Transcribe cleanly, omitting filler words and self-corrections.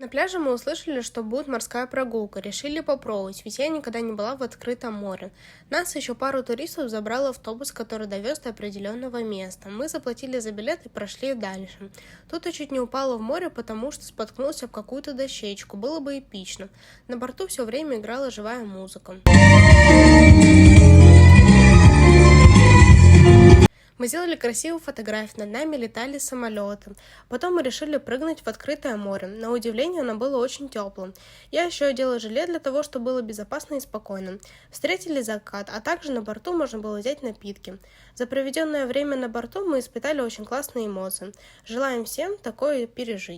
На пляже мы услышали, что будет морская прогулка, решили попробовать, ведь я никогда не была в открытом море. Нас и еще пару туристов забрал автобус, который довез до определенного места. Мы заплатили за билет и прошли дальше. Тут я чуть не упала в море, потому что споткнулся об какую-то дощечку, было бы эпично. На борту все время играла живая музыка. Мы сделали красивую фотографию, над нами летали самолеты. Потом мы решили прыгнуть в открытое море. На удивление, оно было очень теплым. Я еще одела жилет для того, чтобы было безопасно и спокойно. Встретили закат, а также на борту можно было взять напитки. За проведенное время на борту мы испытали очень классные эмоции. Желаем всем такое пережить.